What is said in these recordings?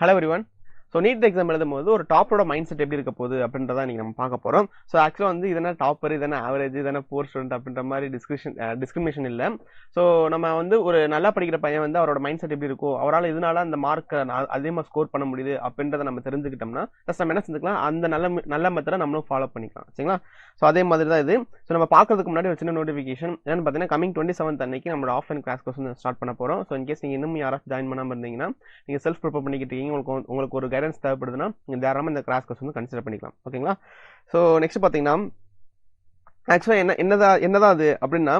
Hello everyone. So NEET exam எழுதும்போது ஒரு டாப்பரோட mind set எப்படி இருக்க போகுது அப்படின்றத நீங்கள் நம்ம பார்க்க போகிறோம். ஸோ ஆக்சுவலாக வந்து இதனா டாப்பர், இதனா ஆவரேஜ், இதனா போர் ஸ்டூடெண்ட் அப்படின்ற மாதிரி டிஸ்கிரிமினேஷன் இல்லை. ஸோ நம்ம வந்து ஒரு நல்லா படிக்கிற பையன் வந்து அவரோட மைண்ட் செட் எப்படி இருக்கும், அவரால் இதனால அந்த மார்க்கை அதிகமாக ஸ்கோர் பண்ண முடியுது அப்படின்றத நம்ம தெரிஞ்சுக்கிட்டோம்னா ஜஸ்ட் நம்ம என்ன செஞ்சுக்கலாம், அந்த நல்ல மெத்தடை நம்மளும் ஃபாலோ பண்ணிக்கலாம். சரிங்களா? ஸோ அதே மாதிரி தான் இது. ஸோ நம்ம பார்க்கறதுக்கு முன்னாடி ஒரு சின்ன நோட்டிஃபிகேஷன் என்னன்னு பார்த்தீங்கன்னா, கமிங் 27 அன்னைக்கு நம்மளோட ஆஃப்லைன் கிளாஸ் கோர்ஸ் வந்து ஸ்டார்ட் பண்ண போகிறோம். ஸோ இன்கேஸ் நீங்கள் இன்னும் யாராவது ஜாயின் பண்ணாமல் இருந்தீங்கன்னா, நீங்கள் செல்ஃப் ப்ரிப்பேர் பண்ணிக்கிட்டு இருக்கீங்க, உங்களுக்கு ஒரு கைடன்ஸ் தேவைப்படுதுன்னா நீங்கள் தாராளமாக இந்த கிளாஸ் கோர்ஸ் வந்து கன்சிடர் பண்ணிக்கலாம். ஓகேங்களா? ஸோ நெக்ஸ்ட் பார்த்தீங்கன்னா, ஆக்சுவலாக என்னதான் அது அப்படின்னா,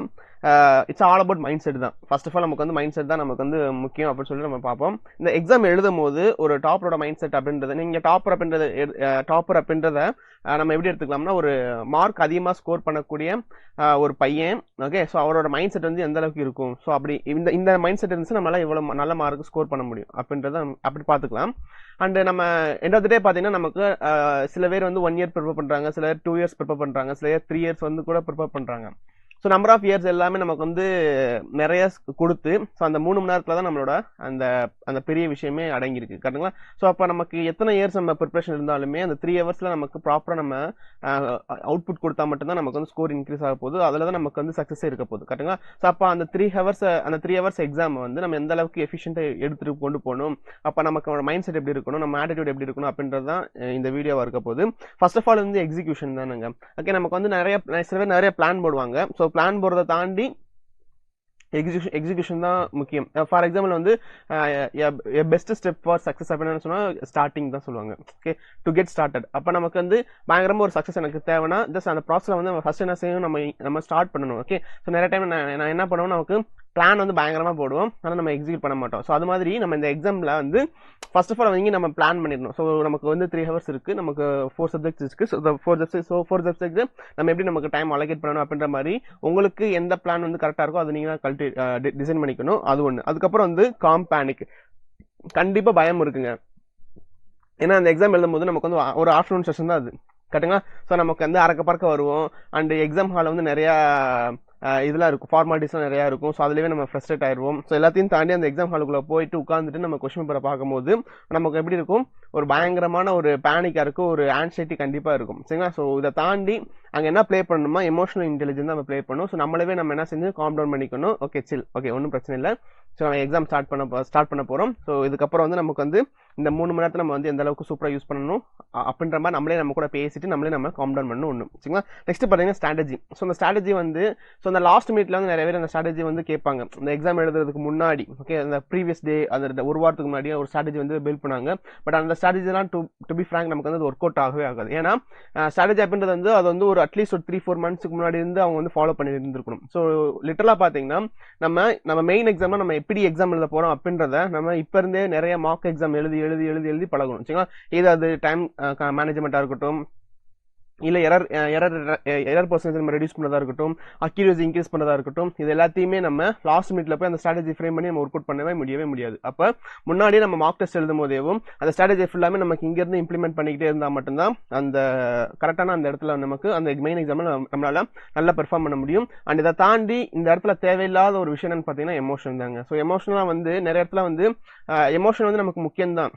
it's all about mind set தான். ஃபர்ஸ்ட் ஆஃப் ஆல் நமக்கு வந்து மைண்ட் செட் தான் நமக்கு வந்து முக்கியம் அப்படின்னு சொல்லி நம்ம பார்ப்போம். இந்த எக்ஸாம் எழுதும் போது ஒரு டாப்பரோட மைண்ட் செட் அப்படின்றது, நீங்கள் டாப்பர் அப்படின்றத நம்ம எப்படி எடுத்துக்கலாம்னா, ஒரு மார்க் அதிகமாக ஸ்கோர் பண்ணக்கூடிய ஒரு பையன். ஓகே, ஸோ அவரோட மைண்ட் செட் வந்து எந்த அளவுக்கு இருக்கும், ஸோ அப்படி இந்த மைண்ட் செட் இருந்துச்சு நம்மளால இவ்வளோ நல்ல மார்க் ஸ்கோர் பண்ண முடியும் அப்படின்றத அப்படி பார்த்துக்கலாம். அண்ட் நம்ம எண்ட் ஆஃப் த டே பார்த்தீங்கன்னா, நமக்கு சில பேர் வந்து 1 இயர் ப்ரிப்பேர் பண்ணுறாங்க, சில பேர் 2 இயர்ஸ் ப்ரிப்பேர் பண்ணுறாங்க, சில பேர் 3 இயர்ஸ் வந்து கூட ப்ரிப்பேர் பண்ணுறாங்க. ஸோ நம்பர் ஆஃப் இயர்ஸ் எல்லாமே நமக்கு வந்து நிறைய கொடுத்து, ஸோ அந்த 3 மணி நேரத்தில் தான் நம்மளோட அந்த பெரிய விஷயமே அடங்கியிருக்கு. கரெக்டுங்களா? ஸோ அப்போ நமக்கு எத்தனை இயர்ஸ் நம்ம ப்ரிப்பரேஷன் இருந்தாலுமே அந்த 3 ஹவர்ஸில் நமக்கு ப்ராப்பராக நம்ம அவுட்புட் கொடுத்தா மட்டும்தான் நமக்கு வந்து ஸ்கோர் இன்க்ரீஸ் ஆக போகுது. அதில் தான் நமக்கு வந்து சக்ஸஸே இருக்க போகுது. கரெக்டுங்களா? ஸோ அப்போ அந்த 3 ஹவர்ஸ் எக்ஸாம் வந்து நம்ம எந்த அளவுக்கு எஃபிஷியண்டாக எடுத்துட்டு கொண்டு போகணும், அப்போ நமக்கு மைண்ட் செட் எப்படி இருக்கணும், நம்ம ஆட்டிடியூட் எப்படி இருக்கணும் அப்படின்றது தான் இந்த வீடியோவாக இருக்க போகுது. ஃபர்ஸ்ட் ஆஃப் ஆல் வந்து எக்ஸிக்யூஷன் தானுங்க. ஓகே, நமக்கு வந்து சில பேர் நிறைய பிளான் போடுவாங்க. ஸோ பிளான் போடுறதை தாண்டி எக்ஸிகியூஷன் தான் முக்கியம். ஃபார் எக்ஸாம்பிள் வந்து பெஸ்ட் ஸ்டெப் ஃபார் சக்ஸஸ் அப்படின்னு சொன்னா ஸ்டார்டிங் தான் சொல்லுவாங்க. Okay, to get started. அப்போ நமக்கு வந்து பயங்கரமா ஒரு சக்ஸஸ் எனக்கு தேவைன்னா ஜஸ்ட் அந்த ப்ராசஸ்ல வந்து ஃபர்ஸ்ட் என்ன செய்யணும், நம்ம ஸ்டார்ட் பண்ணணும். ஓகே, ஸோ நிறைய டைம் நான் என்ன பண்ணுவோம், நமக்கு பிளான் வந்து பயங்கரமா போடுவோம், ஆனால் நம்ம எக்ஸிக்யூட் பண்ண மாட்டோம். ஸோ அது மாதிரி நம்ம இந்த எக்ஸாம்ல வந்து ஃபர்ஸ்ட் ஆஃப் ஆல் வந்து நம்ம பிளான் பண்ணிடணும். ஸோ நமக்கு வந்து 3 ஹவர்ஸ் இருக்கு, நமக்கு 4 சப்ஜெக்ட்ஸ் இருக்கு. ஸோ 4 சப்ஜெக்ட் நம்ம எப்படி நமக்கு டைம் அலோகேட் பண்ணணும் அப்படின்ற மாதிரி உங்களுக்கு எந்த பிளான் வந்து கரெக்டாக இருக்கோ அது நீங்க டிசைன் பண்ணிக்கணும். அது ஒன்று. அதுக்கப்புறம் வந்து பேனிக், கண்டிப்பா பயம் இருக்குங்க. ஏன்னா அந்த எக்ஸாம் எழுதும் போது நமக்கு வந்து ஒரு ஆஃப்டர்நூன் செஷன் தான் அது. கரெக்டுங்களா? ஸோ நமக்கு வந்து அறக்க பறக்க வருவோம். அண்ட் எக்ஸாம் ஹாலில் வந்து நிறைய இதெல்லாம் இருக்கும், ஃபார்மாலிட்டிஸ்லாம் நிறையா இருக்கும். ஸோ அதுலேயே நம்ம ஃப்ரஸ்ட்ரேட் ஆயிடுவோம். ஸோ எல்லாத்தையும் தாண்டி அந்த எக்ஸாம் ஹாலுக்குள்ளே போயிட்டு உட்காந்துட்டு நம்ம கொஸ்டின் பேப்பரை பார்க்கும்போது நமக்கு எப்படி இருக்கும், ஒரு பயங்கரமான ஒரு பேனிக்காக இருக்கும், ஒரு ஆன்சைட்டி கண்டிப்பாக இருக்கும். சரிங்களா? ஸோ இதை தாண்டி அங்கே என்ன ப்ளே பண்ணணுமா, எமோஷனல் இன்டெலிஜென்ஸ் நம்ம ப்ளே பண்ணணும். ஸோ நம்மளவே நம்ம என்ன செஞ்சு காம் டவுன் பண்ணிக்கணும். ஓகே, சில், ஓகே, ஒன்றும் பிரச்சனை இல்லை. ஸோ நம்ம எக்ஸாம் ஸ்டார்ட் பண்ண போகிறோம். ஸோ இதுக்கப்புறம் வந்து நமக்கு வந்து இந்த 3 மணி நேரத்தில் நம்ம வந்து எந்த அளவுக்கு சூப்பராக யூஸ் பண்ணணும் அப்படின்ற மாதிரி நம்மளே நம்ம கூட பேசிட்டு நம்ம காம் டவுன் பண்ணணும் ஒன்று. சரிங்களா? நெக்ஸ்ட் பார்த்தீங்கன்னா ஸ்ட்ராட்டஜி. ஸோ அந்த ஸ்ட்ராட்டஜி வந்து அந்த லாஸ்ட் மினிட்ல வந்து நிறைய பேர் அந்த ஸ்ட்ராட்டஜி வந்து கேட்பாங்க. இந்த எக்ஸாம் எழுதுறதுக்கு முன்னாடி, ஓகே, அந்த ப்ரீவியஸ் டே அந்த ஒரு வாரத்துக்கு முன்னாடி ஒரு ஸ்ட்ராட்டஜி வந்து பில்ட் பண்ணாங்க. பட் அந்த ஸ்ட்ராட்டஜிலாம் டு பி ஃப்ராங்க் நமக்கு வந்து ஒர்க் அவுட் ஆகவே ஆகாது. ஏன்னா ஸ்ட்ராட்டஜி அப்படின்றது வந்து அது வந்து ஒரு அட்லீஸ்ட் ஒரு 3-4 மந்த்ஸ்க்கு முன்னாடி இருந்து அவங்க வந்து ஃபாலோ பண்ணி இருந்திருக்கணும். ஸோ லிட்டரலா பார்த்தீங்கன்னா நம்ம மெயின் எக்ஸாம்ல நம்ம எப்படி எக்ஸாம் எழுத போறோம் அப்படின்றத நம்ம இப்ப இருந்தே நிறைய மார்க் எக்ஸாம் எழுதி பழகணும். சரிங்களா? இது அது டைம் மேனேஜ்மெண்டா இருக்கட்டும், இல்லை எரர் பர்சன்டேஜ் நம்ம ரெடியூஸ் பண்ணதா இருக்கட்டும், அக்யூரசி இன்க்ரீஸ் பண்ணதா இருக்கட்டும், இது எல்லாத்தையுமே நம்ம லாஸ்ட் மினிட்ல போய் அந்த ஸ்ட்ராட்டஜி ஃப்ரேம் பண்ணி நம்ம ஒர்க் அவுட் பண்ணவே முடியாது. அப்போ முன்னாடியே நம்ம மார்க் டெஸ்ட் எழுதும் போதேவும் அந்த ஸ்ட்ராட்டஜி ஃபுல்லாமே நமக்கு இங்கிருந்து இம்ப்ளிமெண்ட் பண்ணிக்கிட்டே இருந்தால் மட்டும்தான் அந்த கரெக்டான அந்த இடத்துல நமக்கு அந்த மெயின் எக்ஸாமில் நம்மளால நல்லா பெர்ஃபார்ம் பண்ண முடியும். அண்ட் இதை தாண்டி இந்த இடத்துல தேவையில்லாத ஒரு விஷயம் என்னன்னு பார்த்தீங்கன்னா எமோஷன் தாங்க. ஸோ எமோஷனலாக வந்து நிறைய இடத்துல வந்து எமோஷன் வந்து நமக்கு முக்கியம் தான்.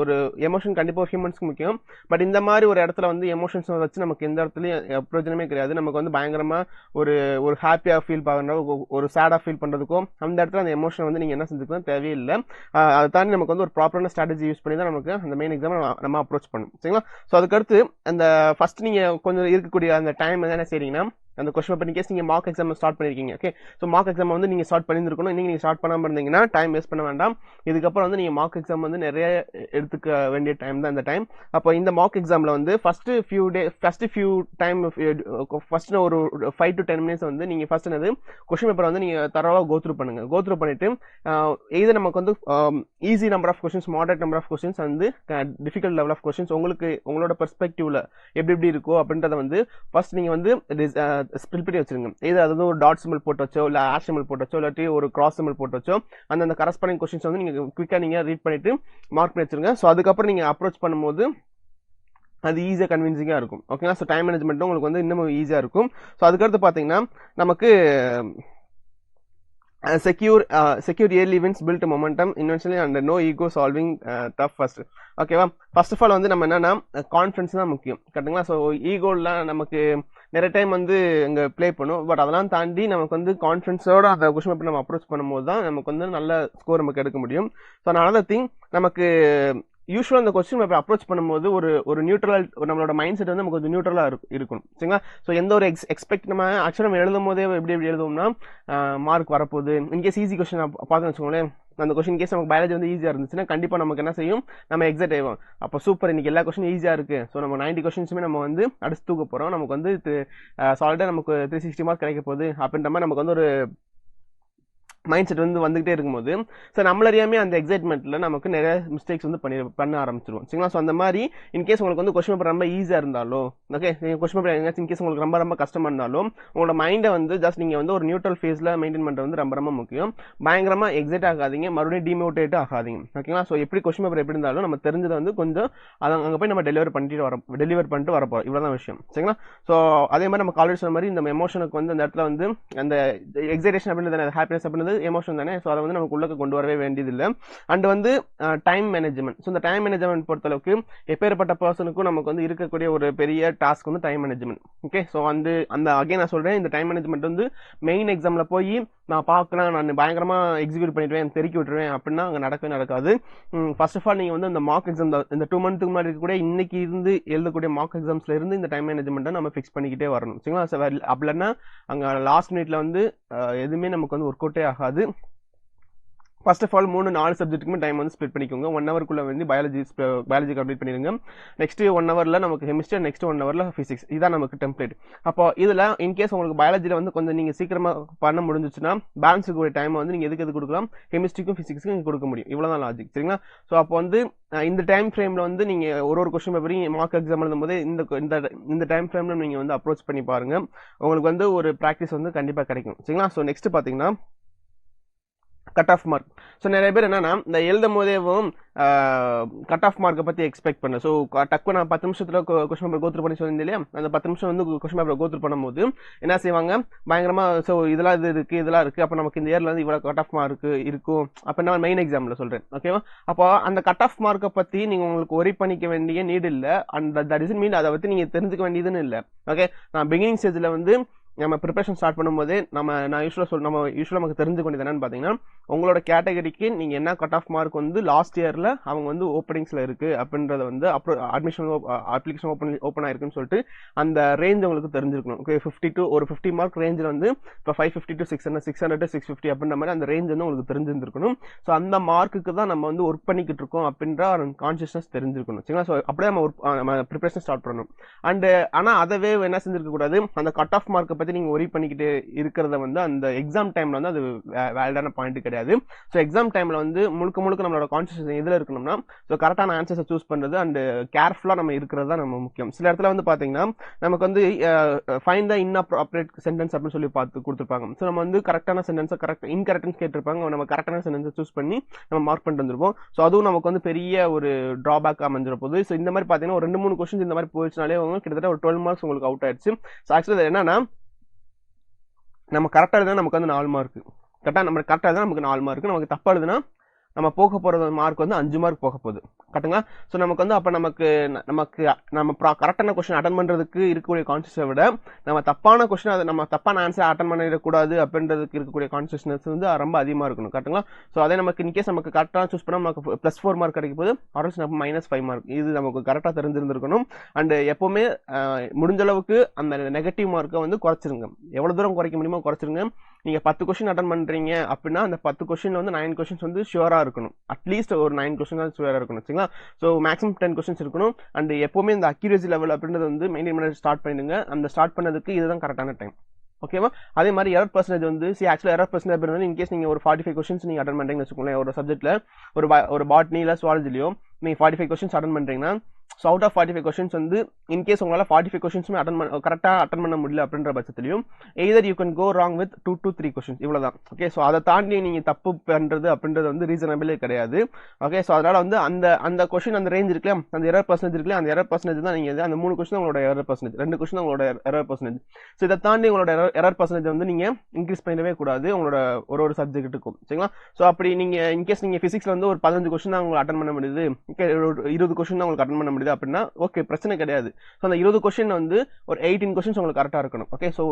ஒரு எமோஷன் கண்டிப்பாக ஹியூமன்ஸ்க்கு முக்கியம். பட் இந்த மாதிரி ஒரு இடத்துல வந்து எமோஷன் வச்சு நமக்கு எந்த இடத்துலயும் பிரயோஜனமே கிடையாது. நமக்கு வந்து பயங்கரமா ஒரு ஹாப்பியா ஃபீல் பண்ற, ஒரு சேடா ஃபீல் பண்றதுக்கும் அந்த இடத்துல அந்த எமோஷன் வந்து நீங்க என்ன செஞ்சுக்கலாம் தேவையில்லை. அதை தாண்டி நமக்கு வந்து ஒரு ப்ராப்பரான ஸ்ட்ராட்டஜி யூஸ் பண்ணி தான் நமக்கு அந்த மெயின் எக்ஸாம் நம்ம அப்ரோச் பண்ணணும். சரிங்களா? ஸோ அதுக்கடுத்து அந்த ஃபர்ஸ்ட் நீங்க கொஞ்சம் இருக்கக்கூடிய அந்த டைம் என்ன செய்றீங்கன்னா, அந்த கொஸ்டின் பேப்பர் கேஸ் நீங்க மார்க் எக்ஸாம் ஸ்டார்ட் பண்ணிருக்கீங்க. ஓகே, ஸோ மார்க் எக்ஸாம் வந்து நீங்க ஸ்டார்ட் பண்ணிருக்கணும். நீங்க ஸ்டார்ட் பண்ணாம இருந்தீங்கன்னா டைம் வேஸ்ட் பண்ண வேண்டாம். இதுக்கப்புறம் வந்து நீங்க மார்க் எக்ஸாம் வந்து நிறைய எடுத்துக்க வேண்டிய டைம் தான் இந்த டைம். அப்போ இந்த மார்க் எக்ஸாம்ல வந்து ஃபர்ஸ்ட் ஒரு 5 to 10 மினிட்ஸ் வந்து நீங்க ஃபர்ஸ்ட் என்னது கொஸ்டின் பேப்பர் வந்து நீங்க தரவா கோத்ரூ பண்ணுங்க. கோத்ரூ பண்ணிட்டு இது நமக்கு வந்து easy number of questions, moderate number of questions வந்து டிஃபிகல்ட் லெவல் ஆஃப் கொஸ்டின்ஸ் உங்களுக்கு உங்களோட பெர்ஸ்பெக்டிவ்ல எப்படி இருக்கும் அப்படின்றத வந்து ஃபர்ஸ்ட் நீங்க வந்து ஸ்பில் பண்ணி வச்சிருங்க. இது அது ஒரு டாட் சிம்பிள் போட்டு வச்சோ, இல்ல ஆஷ் சிம்பிள் போட்டு வச்சோ, இல்லாட்டி ஒரு கிராஸ் சிம்பிள் போட்டு வச்சோ அந்த கரஸ்பாண்டிங் கொஸ்டின்ஸ் வந்து நீங்க குயிக்கா நீங்க ரீட் பண்ணிட்டு மார்க் பண்ணி வச்சிருங்க. ஸோ அதுக்கப்புறம் நீங்க அப்ரோச் பண்ணும்போது அது ஈஸியாக கன்வின்சிங்காக இருக்கும். ஓகேங்களா? ஸோ டைம் மேனேஜ்மெண்ட்டும் உங்களுக்கு வந்து இன்னமும் ஈஸியாக இருக்கும். ஸோ அதுக்கடுத்து பார்த்தீங்கன்னா நமக்கு secure yearly wins built momentum eventually and no ego solving tough first. ஓகேவா, ஃபர்ஸ்ட் ஆஃப் ஆல் வந்து நம்ம என்னன்னா கான்ஃபிடன்ஸ் தான் முக்கியம், கரெக்டுங்களா? ஸோ ஈகோலாம் நமக்கு நிறைய டைம் வந்து இங்கே ப்ளே பண்ணும். பட் அதெல்லாம் தாண்டி நமக்கு வந்து கான்ஃபிடன்ஸோட அந்த கொஸ்டின் பேப்பர் நம்ம அப்ரோச் பண்ணும்போது தான் நமக்கு வந்து நல்ல ஸ்கோர் நமக்கு எடுக்க முடியும். ஸோ அனதர் திங், நமக்கு யூஸ்வலாக அந்த கொஸ்டின் பேப்பர் அப்ரோச் பண்ணும்போது ஒரு நியூட்ரல், நம்மளோட மைண்ட் செட் வந்து நமக்கு கொஞ்சம் நியூட்ரலாக இருக்கணும், சரிங்களா? ஸோ எந்த ஒரு எக்ஸ்பெக்ட் நம்ம ஆக்சுவலாக நம்ம எழுதும் போதே எப்படி எழுதுவோம்னா மார்க் வரப்போகுது. இன்கேஸ் ஈஸி கொஸ்டின் பார்த்து வச்சுக்கோங்களேன், அந்த கொஸ்டின் கேஸ் நமக்கு பயாலஜி வந்து ஈஸியாக இருந்துச்சுன்னா கண்டிப்பாக நமக்கு என்ன செய்யும், நம்ம எக்ஸைட் ஆகும். அப்போ சூப்பர், இன்னைக்கு எல்லா கொஸ்டின் ஈஸியாக இருக்கு, ஸோ நம்ம 90 கொஸ்டின்ஸுமே நம்ம வந்து அடிச்சு தூக்க போகிறோம், நமக்கு வந்து சாலிடாக நமக்கு 360 மார்க் கிடைக்க போகுது அப்படின்ற மாதிரி நமக்கு வந்து ஒரு மைண்ட் செட் வந்து வந்துகிட்டே இருக்கும்போது ஸோ நம்மளறியாமே அந்த எக்ஸைட்மெண்ட்டில் நமக்கு நிறைய மிஸ்டேக்ஸ் வந்து பண்ண ஆரம்பிச்சிருவோம், சரிங்களா? ஸோ அந்த மாதிரி இன்கேஸ் உங்களுக்கு வந்து கொஸ்டின் பேப்பர் ரொம்ப ஈஸியாக இருந்தாலோ, ஓகே, நீங்கள் கொஸ்டின் பேப்பர் எங்கேயாச்சும் இன்கேஸ் உங்களுக்கு ரொம்ப கஷ்டமாக இருந்தாலும் உங்களோட மைண்டை வந்து ஜஸ்ட் நீங்கள் வந்து ஒரு நியூட்ரல் ஃபேஸில் மெயின்டைன் பண்ணுறது வந்து ரொம்ப முக்கியம். பயங்கரமாக எக்ஸைட் ஆகாதீங்க, மறுபடியும் டிமோட்டிவேட் ஆகாதீங்க, ஓகேங்களா? ஸோ எப்படி கொஸ்டின் பேப்பர் எப்படி இருந்தாலும் நம்ம தெரிஞ்சதை வந்து கொஞ்சம் அதை அங்கே போய் நம்ம டெலிவர் பண்ணிட்டு வரப்போம், இவ்வளோதான் விஷயம், சரிங்களா? ஸோ அதே மாதிரி நம்ம காலேஜ் சொன்ன மாதிரி இந்த எமோஷனுக்கு வந்து அந்த இடத்துல வந்து அந்த எக்ஸைட்டேஷன் அப்படின்றது ஹாப்பினஸ் அப்படின்றது எமோஷன் தானே, ஸோ அதை வந்து நமக்கு உள்ளே கொண்டு வரவே வேண்டியதில்லை. அண்ட் வந்து டைம் மேனேஜ்மெண்ட். ஸோ இந்த டைம் மேனேஜ்மெண்ட் பொறுத்தளவுக்கு எப்பேற்பட்ட பர்சனுக்கும் நமக்கு வந்து இருக்கக்கூடிய ஒரு பெரிய டாஸ்க் வந்து டைம் மேனேஜ்மெண்ட், ஓகே? ஸோ வந்து அந்த அகைன் நான் சொல்கிறேன், இந்த டைம் மேனேஜ்மெண்ட் வந்து மெயின் எக்ஸாமில் போய் நான் பார்க்கலாம், நான் பயங்கரமாக எக்ஸிக்யூட் பண்ணிடுவேன், தெருக்கி விட்டுருவேன் அப்படின்னா அங்கே நடக்காது. ஃபர்ஸ்ட் ஆஃப் ஆல் நீங்கள் வந்து இந்த மார்க் எக்ஸாம் இந்த 2 மந்த்துக்கு முன்னாடி கூட இன்னைக்கு இருந்து எழுதக்கூடிய மார்க் எக்ஸாம்ஸ்ல இருந்து இந்த டைம் மேனேஜ்மெண்ட்டை நம்ம ஃபிக்ஸ் பண்ணிக்கிட்டே வரணும், சரிங்களா? அப்படின்னா அங்கே லாஸ்ட் மினிட்ல வந்து எதுவுமே நமக்கு வந்து ஒர்க் அவுட்டே ஆகாது. ஃபர்ஸ்ட் ஆஃப் ஆல் 3-4 சப்ஜெக்ட்டுக்குமே டைம் வந்து ஸ்ப்ளிட் பண்ணிக்கோங்க. 1 ஹவருக்குள்ள வந்து பயாலஜி கம்ப்ளீட் பண்ணிடுங்க. நெக்ஸ்ட் 1 ஹவர்ல நமக்கு கெமிஸ்ட்ரி, நெக்ஸ்ட் 1 ஹவர்ல பிசிக்ஸ். இதான் நமக்கு டெம்ப்ளேட். அப்போ இதுல இன்கேஸ் உங்களுக்கு பயாலஜில வந்து கொஞ்சம் நீங்க சீக்கிரமா பண்ண முடிஞ்சிச்சுன்னா பேலன்ஸ் கூடிய டைம் வந்து நீங்க எதுக்கு கொடுக்கலாம், கெமிஸ்ட்ரிக்கும் பிசிக்ஸ்க்கும் நீங்க கொடுக்க முடியும். இவ்வளவுதான் லாஜிக், சரிங்களா? ஸோ அப்போ வந்து இந்த டைம் ஃப்ரேம்ல வந்து நீங்க ஒரு கொஸ்டின் பேப்பரையும் மார்க் எக்ஸாம் எழுதும் போது இந்த டைம் ஃப்ரேம்ல நீங்க வந்து அப்ரோச் பண்ணி பாருங்க, உங்களுக்கு வந்து ஒரு ப்ராக்டிஸ் வந்து கண்டிப்பா கிடைக்கும், சரிங்களா? ஸோ நெக்ஸ்ட் பாத்தீங்கன்னா கட் ஆஃப் மார்க். ஸோ நிறைய பேர் என்னன்னா இந்த எழுதும் போதேவும் கட் ஆஃப் மார்க்கை பற்றி எக்ஸ்பெக்ட் பண்ண. ஸோ டக்கு நான் 10 நிமிஷத்தில் கொஸ்டின் பேப்பர் கோத்ரூ பண்ணி சொல்லியிருந்தேன் இல்லையா, அந்த 10 நிமிஷம் வந்து கொஸ்டின் பேப்பர் கோத்ரூ பண்ணும்போது என்ன செய்வாங்க, பயங்கரமாக ஸோ இதெல்லாம் இதெல்லாம் இருக்குது, அப்போ நமக்கு இந்த இயரில் வந்து இவ்வளோ கட் ஆஃப் மார்க் இருக்கும் அப்போ நான் மெயின் எக்ஸாமில் சொல்கிறேன், ஓகேவா? அப்போ அந்த கட் ஆஃப் மார்க்கை பற்றி நீங்கள் உங்களுக்கு ஒரி பண்ணிக்க வேண்டிய நீடு இல்லை, அண்ட் தட் இஸ் மீன் அதை பற்றி நீங்கள் தெரிஞ்சுக்க வேண்டியதுன்னு இல்லை, ஓகே? நான் பிகினிங் ஸ்டேஜில் வந்து நம்ம ப்ரிப்பரேஷன் ஸ்டார்ட் பண்ணும்போதே நான் யூஸ்வலாக நமக்கு தெரிஞ்சுக்க வேண்டியது என்னன்னு பார்த்தீங்கன்னா, உங்களோட கேட்டகரிக்கு நீங்கள் என்ன கட் ஆஃப் மார்க் வந்து லாஸ்ட் இயரில் அவங்க வந்து ஓப்பனிங்ஸில் இருக்குது அப்படின்றத வந்து அப்புறம் அட்மிஷன் அப்ளிகேஷன் ஓப்பன் ஆயிருக்குன்னு சொல்லிட்டு அந்த ரேஞ்ச் உங்களுக்கு தெரிஞ்சிருக்கணும், ஓகே? 50 மார்க் ரேஞ்சில் வந்து இப்போ 550 to 600, 600 to 650 அப்படின்ற மாதிரி அந்த ரேஞ்ச் வந்து உங்களுக்கு தெரிஞ்சிருந்திருக்கணும். ஸோ அந்த மார்க்குக்கு தான் நம்ம வந்து ஒர்க் பண்ணிக்கிட்டு இருக்கோம் அப்படின்ற கான்சியஸ்னஸ் தெரிஞ்சிருக்கணும், சரிங்களா? ஸோ அப்படியே நம்ம ப்ரிப்பரேஷன் ஸ்டார்ட் பண்ணணும். அண்ட் ஆனால் அதவே என்ன செஞ்சிருக்க கூடாது, அந்த கட் ஆஃப் மார்க்கை பற்றி நீங்கள் ஒரி பண்ணிக்கிட்டு இருக்கிறத வந்து அந்த எக்ஸாம் டைம்ல வந்து அது வேலிடான பாயிண்ட் கிடையாது. ஸோ எக்ஸாம் டைம்ல வந்து முழுக்க நம்மளோட கான்சன்ட்ரேஷன் எதில் இருக்கணும்னா ஸோ கரெக்டான ஆன்சர்ஸை சூஸ் பண்ணுறது அண்ட் கேர்ஃபுல்லாக நம்ம இருக்கிறது தான் நம்ம முக்கியம். சில இடத்துல வந்து பார்த்தீங்கன்னா நமக்கு வந்து ஃபைண்ட் த இன்அப்ரோப்ரியேட் சென்டென்ஸ் அப்படின்னு சொல்லி பார்த்து கொடுத்துருப்பாங்க. ஸோ நம்ம வந்து கரெக்டான சென்டென்ஸை இன்கரெக்ட்னு கேட்டிருப்பாங்க, நம்ம கரெக்டான சென்டென்ஸை சூஸ் பண்ணி நம்ம மார்க் பண்ணிட்டு வந்துருப்போம். ஸோ அதுவும் நமக்கு வந்து பெரிய ஒரு டிராபேக் அமைஞ்சிட போகுது. ஸோ இந்த மாதிரி பார்த்தீங்கன்னா ஒரு 2-3 கொஸ்டின்ஸ் இந்த மாதிரி போயிடுச்சுனாலே கிட்டத்தட்ட ஒரு 12 மார்க்ஸ் உங்களுக்கு அவுட் ஆயிடுச்சு. ஸோ ஆக்சுவலி என்னன்னா நம்ம கரெக்டாக எழுதுனா நமக்கு வந்து 4 மார்க், நம்ம கரெக்டாக எழுதுனா நமக்கு 4 மார்க், நமக்கு தப்பா எழுதுனா நம்ம போக போறது மார்க் வந்து 5 மார்க் போக போகுது, கரெக்டுங்களா? ஸோ நமக்கு வந்து அப்போ நம்ம கரெக்டான கொஸ்டின் அட்டன் பண்றதுக்கு இருக்கக்கூடிய கான்சியஸை விட நம்ம தப்பான கொஸ்டின் அதை நம்ம தப்பான ஆன்சர் அட்டன் பண்ணிடக்கூடாது அப்படின்றதுக்கு இருக்கக்கூடிய கான்சியஸ்னஸ் வந்து ரொம்ப அதிகமாக இருக்கணும், கரெக்டுங்களா? ஸோ அதே நமக்கு இன்கேஸ் நமக்கு கரெக்டாக சூஸ் பண்ணால் நமக்கு +4 மார்க் கிடைக்கும் போது ஆர்எஸ் நம்ம -5 மார்க், இது நமக்கு கரெக்டாக தெரிஞ்சிருந்திருக்கணும். அண்ட் எப்பவுமே முடிஞ்ச அளவுக்கு அந்த நெகட்டிவ் மார்க்கை வந்து குறைச்சிருங்க, எவ்வளவு தூரம் குறைக்க முடியுமோ குறைச்சிருங்க. நீங்க 10 கொஸ்டின் அட்டன் பண்றீங்க அப்படின்னா அந்த 10 கொஸ்டின்ல வந்து 9 கொஸ்டின்ஸ் வந்து ஷுவரா இருக்கணும், அட்லீஸ்ட் ஒரு 9 கொஸ்டின் ஷுவரா இருக்கணும், சரிங்களா? ஸோ மேக்ஸிமம் 10 கொஸ்டின்ஸ் இருக்கணும். அண்ட் எப்பவுமே இந்த அக்யூரசி லெவல் அப்படின்றது வந்து மெயின்டைன் பண்ண ஸ்டார்ட் பண்ணிடுங்க. அந்த ஸ்டார்ட் பண்ணதுக்கு இதுதான் கரெக்டான டைம், ஓகேவா? அதே மாதிரி எரர் பர்சன்டேஜ் வந்து ஆக்சுவலாக எரர் பர்சன்டேஜ் வந்து இன்கேஸ் நீங்க ஒரு 45 கொஸ்டின்ஸ் நீங்க அட்டன் பண்றீங்கன்னு வச்சுக்கோங்களேன், ஒரு சப்ஜெக்ட்ல ஒரு பாட்னில சுவாலஜிலையோ நீங்க 45 கொஸ்டின்ஸ் அட்டன் பண்றீங்கன்னா ஸோ அவுட் ஆஃப் 45 கொஸ்டின்ஸ் வந்து இன்கேஸ் உங்களால் 45 கொஸ்டின்ஸுமே கரெக்டாக அட்டன் பண்ண முடியல அப்படின்ற பட்சத்துலையும் either you can go wrong with 2 to 3 questions இவ்வளோ தான். ஓகே, ஸோ அதை தாண்டி நீங்கள் தப்பு பண்ணுறது அப்படின்றது வந்து ரீசனபிளே கிடையாது. ஓகே, ஸோ அதனால் வந்து அந்த கொஸ்டின் அந்த ரேஞ்ச் இருக்குல்ல, அந்த எரர் பர்சன்டேஜ் இருக்குல்ல, அந்த எரர் பர்சன்டேஜ் தான் நீங்கள் அந்த 3 கொஸ்டின் உங்களோட எரர் பர்சன்டேஜ், 2 கொஸ்டின் உங்களோட எரர் பர்சன்டேஜ். ஸோ இதை தாண்டி உங்களோட எரர் பர்சன்டேஜ் வந்து நீங்கள் இன்க்ரீஸ் பண்ணவே கூடாது உங்களோட ஒரு சப்ஜெக்ட்டுக்கும். சரிங்களா? ஸோ அப்படி நீங்கள் இன்கேஸ் நீங்கள் ஃபிசிக்ஸில் வந்து ஒரு 15 கொஸ்டின் தான் உங்களுக்கு அட்டன் பண்ண முடியுது, ஓகே, 20 கொஸ்டின் தான் உங்களுக்கு அட்டன் பண்ண முடியுது அப்படின்னா ஓகே, பிரச்சனை கிடையாது. ஸோ அந்த 20 கொஸ்டின் வந்து ஒரு 18 கொஸ்டின்ஸ் உங்களுக்கு கரெக்டாக இருக்கணும். ஓகே, ஸோ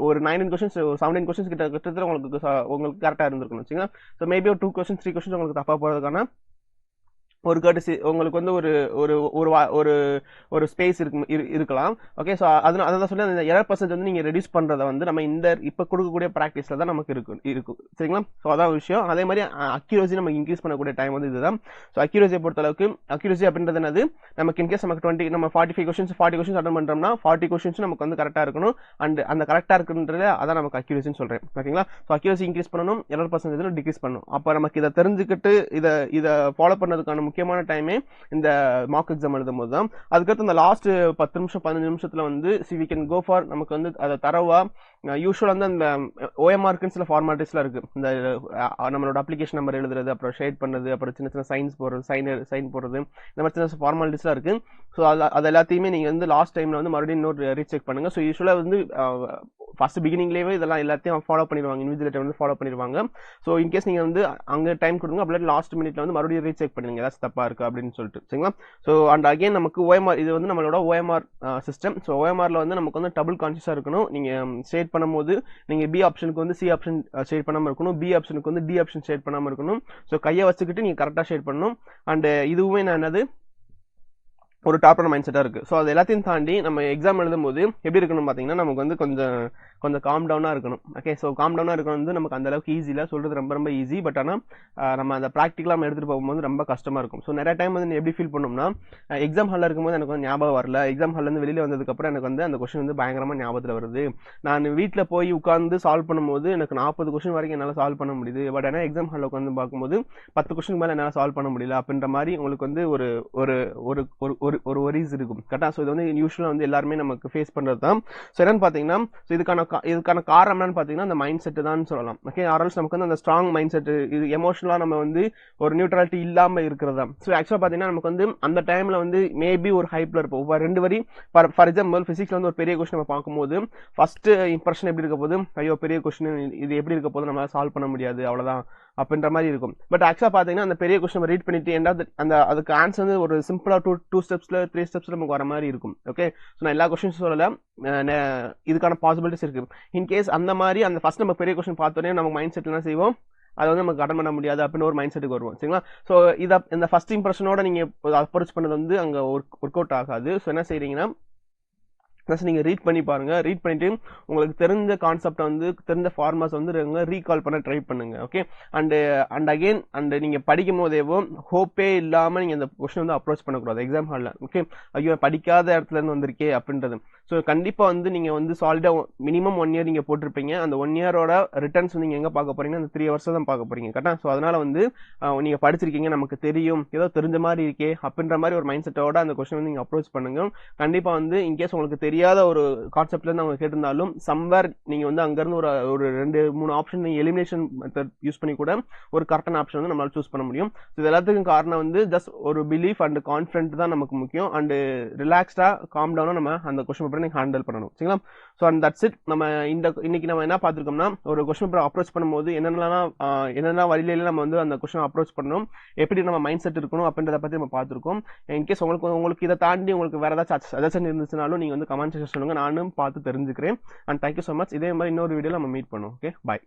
ஒரு 19 கொஸ்டின்ஸ் 17 கொஸ்டின்ஸ் கிட்ட உங்களுக்கு கரெக்டாக இருந்திருக்கணும். சரிங்களா? ஸோ மேபி ஒரு 2 கொஸ்டின் 3 கொஸ்டின்ஸ் உங்களுக்கு தப்பாக போகிறதுக்கான ஒரு கர்டசி உங்களுக்கு வந்து ஒரு ஸ்பேஸ் இருக்கலாம். ஓகே, ஸோ அதான் சொல்லி அந்த எரர் பர்சன்டேஜ் வந்து நீங்கள் ரெடியூஸ் பண்ணுறதை வந்து நம்ம இந்த இப்போ கொடுக்கக்கூடிய ப்ராக்டிஸில் தான் நமக்கு இருக்கும். சரிங்களா? ஸோ அதான் விஷயம். அதே மாதிரி அக்யூரசி நம்ம இன்க்ரீஸ் பண்ணக்கூடிய டைம் வந்து இதுதான். ஸோ அக்யூரசியை பொறுத்தளவுக்கு அக்யூரசி அப்படின்றது என்னது, நமக்கு இன்கேஸ் நமக்கு நம்ம 45 கொஸ்டின்ஸ் 40 கொஸ்டின்ஸ் அட்டன் பண்ணுறோம்னா 40 கொஸ்டின்ஸ் நமக்கு வந்து கரெக்டாக இருக்கணும். அண்ட் அந்த கரெக்டாக இருக்குன்றது அதான் நமக்கு அக்யூரசின்னு சொல்கிறேன். ஓகேங்களா? ஸோ அக்யூரசி இன்க்ரீஸ் பண்ணணும், எரர் பர்சன்டேஜ் டிக்ரீஸ் பண்ணணும். அப்போ நமக்கு இதை தெரிஞ்சுக்கிட்டு இதை ஃபாலோ பண்ணதுக்கான முக்கியமான டைமே இந்த மார்க் எக்ஸாம் எழுதும் போது தான். அதுக்கடுத்து இந்த லாஸ்ட் 10 நிமிஷம் 15 நிமிஷத்துல வந்து வி கேன் கோ ஃபார் நமக்கு வந்து அதை தரவா யூஸ்வலாக வந்து அந்த ஓஎம்ஆர்க்குன்னு சில ஃபார்மாலிட்டிஸ்லாம் இருக்குது. இந்த நம்மளோட அப்ளிகேஷன் நம்பர் எழுதுறது, அப்புறம் ஷேட் பண்ணுறது, அப்புறம் சின்ன சின்ன சைன்ஸ் போடுறது, சைன் போடுறது, இந்த மாதிரி சின்ன ஃபார்மாலிட்டிஸ்லாம் இருக்குது. ஸோ அது எல்லாத்தையுமே நீங்கள் வந்து லாஸ்ட் டைமில் வந்து மறுபடியும் இன்னொரு ரீசெக் பண்ணுங்கள். ஸோ யூஸ்வலாக வந்து ஃபர்ஸ்ட் பிகினிங்லேயே இதெல்லாம் எல்லாத்தையும் ஃபாலோ பண்ணிடுவாங்க, இன்விஜிலேட்டர் வந்து ஃபாலோ பண்ணிடுவாங்க. ஸோ இன்கேஸ் நீங்கள் வந்து அங்கே டைம் கொடுங்க, அப்படியே லாஸ்ட் மினிட்ல வந்து மறுபடியும் ரீசெக் பண்ணுங்க ஏதாச்சும் தப்பாக இருக்குது அப்படின்னு சொல்லிட்டு. சரிங்களா? ஸோ அண்ட் அகைன் நமக்கு ஓஎம்ஆர் இது வந்து நம்மளோட ஓஎம்ஆர் சிஸ்டம். ஸோ ஓஎம்ஆரில் வந்து நமக்கு வந்து டபுள் கான்ஷியஸாக இருக்கணும். நீங்கள் ஸ்டேட் பண்ணும்போது நீங்கள் பி ஆப்ஷனுக்கு வந்து சி ஆப்ஷன் ஷேட் பண்ணாமல் இருக்கணும், பி ஆப்ஷனுக்கு வந்து டி ஆப்ஷன் ஷேட் பண்ணாமல் இருக்கணும். ஸோ கையை வச்சுக்கிட்டு நீங்கள் கரெக்டாக ஷேட் பண்ணணும். அண்ட் இதுவுமே நான் என்னது ஒரு டாப்பர் மைண்ட் செட்டாக இருக்குது. ஸோ அது எல்லாத்தையும் தாண்டி நம்ம எக்ஸாம் எழுதும் போது எப்படி இருக்கணும் பார்த்தீங்கன்னா, நமக்கு வந்து கொஞ்சம் காம் டவுனாக இருக்கணும். ஓகே, ஸோ காம் டவுனாக இருக்கணும் வந்து நமக்கு அந்த அளவுக்கு ஈஸி இல்லை, சொல்கிறது ரொம்ப ஈஸி. பட் ஆனால் நம்ம அந்த ப்ராக்டிக்கலாக நம்ம எடுத்துகிட்டு போகும்போது ரொம்ப கஷ்டமாக இருக்கும். ஸோ நிறைய டைம் வந்து எப்படி ஃபீல் பண்ணோம்னா, எக்ஸாம் ஹாலில் இருக்கும்போது எனக்கு வந்து ஞாபகம் வரல, எக்ஸாம் ஹால்லேருந்து வெளியில் வந்ததுக்கப்புறம் எனக்கு வந்து அந்த கொஸ்டின் வந்து பயங்கரமாக ஞாபகத்தில் வருது. நான் வீட்டில் போய் உட்காந்து சால்வ் பண்ணும்போது எனக்கு 40 கொஸ்டின் வரைக்கும் என்னால் சால்வ் பண்ண முடியுது. பட் ஆனால் எக்ஸாம் ஹாலில் உட்காந்து பார்க்கும்போது 10 கொஸ்டின் மேலே என்னால் சால்வ் பண்ண முடியல அப்படின்ற மாதிரி உங்களுக்கு வந்து ஒரு ஒரிஸ் இருக்கும். கரெக்டாக? ஸோ இது வந்து யூஸ்வலாக வந்து எல்லாருமே நமக்கு ஃபேஸ் பண்ணுறது தான். ஸோ என்னன்னு பார்த்தீங்கன்னா, ஸோ இதுக்கான காரணம் என்னன்னு பார்த்தீங்கன்னா அந்த மைண்ட் செட்டு தான் சொல்லலாம். ஓகே, ஆர்எல்ஸ் நமக்கு வந்து அந்த ஸ்ட்ராங் மைண்ட் செட்டு, இது எமோஷனலாக நம்ம வந்து ஒரு நியூட்ரலிட்டி இல்லாமல் இருக்கிறதா. ஸோ ஆக்சுவலாக பார்த்தீங்கன்னா நமக்கு வந்து அந்த டைமில் வந்து மேபி ஒரு ஹைப்பில் இருப்போம். இப்போ 2 வரி ஃபார் எக்ஸாம்பிள் ஃபிசிக்ஸில் வந்து ஒரு பெரிய கொஸ்டின் நம்ம பார்க்கும்போது ஃபர்ஸ்ட் இம்ப்ரெஷன் எப்படி இருக்க போது, ஐயோ பெரிய கொஸ்டின், இது எப்படி இருக்க போது, நம்மளால சால்வ் பண்ண முடியாது, அவ்வளோதான் அப்படின்ற மாதிரி இருக்கும். பட் ஆக்சுவலாக பார்த்தீங்கன்னா அந்த பெரிய கொஸ்டின் ரீட் பண்ணிட்டு அதுக்கு ஆன்சர் வந்து ஒரு சிம்பிளாக 2 ஸ்டெப்ஸில் 3 ஸ்டெப்ஸில் நமக்கு வர மாதிரி இருக்கும். ஓகே, ஸோ நான் எல்லா கொஸ்டின்ஸும் சொல்லலை, இதுக்கான பாசிபிலிட்டிஸ் இருக்குது. இன்கேஸ் அந்த மாதிரி அந்த ஃபர்ஸ்ட் நம்ம பெரிய கொஸ்டின் பார்த்தோன்னே நம்ம மைண்ட் செட்டில் என்ன செய்வோம், அதை வந்து நமக்கு அட்டன் பண்ண முடியாது அப்படின்னு ஒரு மைண்ட் செட்டுக்கு வருவோம். சரிங்களா? ஸோ இந்த ஃபர்ஸ்ட் இம்ப்ரெஷனோட நீங்கள் அப்ரோச் பண்ணது வந்து அங்கே ஒர்க் அவுட் ஆகாது. ஸோ என்ன செய்றீங்கன்னா, ப்ளஸ் நீங்கள் ரீட் பண்ணி பாருங்கள். ரீட் பண்ணிவிட்டு உங்களுக்கு தெரிஞ்ச கான்செப்டை வந்து தெரிஞ்ச ஃபார்மாஸ் வந்து ரீகால் பண்ண ட்ரை பண்ணுங்கள். ஓகே, அண்ட் அகெயின் நீங்கள் படிக்கும் போதேவோ ஹோப்பே இல்லாமல் நீங்கள் அந்த கொஸ்டின் வந்து அப்ரோச் பண்ணக்கூடாது எக்ஸாம் ஹாலில். ஓகே, ஐயோ படிக்காத இடத்துலேருந்து வந்திருக்கே அப்படின்றது. ஸோ கண்டிப்பாக வந்து நீங்கள் வந்து சாலிடாக மினிமம் 1 இயர் நீங்கள் போட்டிருப்பீங்க. அந்த 1 இயரோட ரிட்டர்ன்ஸ் நீங்கள் எங்கே பார்க்க போகிறீங்கன்னா அந்த 3 ஹவர்ஸ் தான் பார்க்க போகிறீங்க. கரெக்டாக? ஸோ அதனால் வந்து நீங்கள் படிச்சிருக்கீங்க, நமக்கு தெரியும், ஏதோ தெரிஞ்ச மாதிரி இருக்கே அப்படின்ற மாதிரி ஒரு மைண்ட் செட்டோட அந்த கொஸ்டின் வந்து நீங்கள் அப்ரோச் பண்ணுங்கள். கண்டிப்பாக வந்து இன்கேஸ் உங்களுக்கு தெரியாத ஒரு கான்செப்ட்லேருந்து அவங்க கேட்டிருந்தாலும் சம்வேர் நீங்கள் வந்து அங்கேருந்து ஒரு 2-3 ஆப்ஷன் நீங்கள் எலிமினேஷன் மெத்தட் யூஸ் பண்ணி கூட ஒரு கரெக்டான ஆப்ஷன் வந்து நம்மளால் சூஸ் பண்ண முடியும். ஸோ இது எல்லாத்துக்கும் காரணம் வந்து ஜஸ்ட் ஒரு பிலீஃப் அண்ட் கான்ஃபிடென்ட் தான் நமக்கு முக்கியம். அண்ட் ரிலாக்ஸ்டாக காம் டவுனாக நம்ம அந்த கொஸ்டின் பேப்பரை நீங்கள் ஹேண்டில் பண்ணணும். சரிங்களா? So and that's it. நம்ம இன்னைக்கு நம்ம என்ன பார்த்துருக்கோம்னா, ஒரு கொஸ்டின் பேப்பர் அப்ரோச் பண்ணும்போது என்னென்ன வழியில நம்ம வந்து அந்த கொஸ்டின் அப்ரோச் பண்ணணும், எப்படி நம்ம மைண்ட் செட் இருக்கணும் அப்படின்றத பற்றி நம்ம பார்த்துருக்கோம். இன்கேஸ் உங்களுக்கு இதை தாண்டி உங்களுக்கு வேறு ஏதாச்சும் சஜஷன் இருந்துச்சுனாலும் நீங்கள் வந்து கமெண்ட் செக்ஷன் சொல்லுங்கள், நானும் பார்த்து தெரிஞ்சுக்கிறேன். And thank you so much. இதே மாதிரி இன்னொரு வீடியோவில் நம்ம மீட் பண்ணுவோம். ஓகே, பாய்.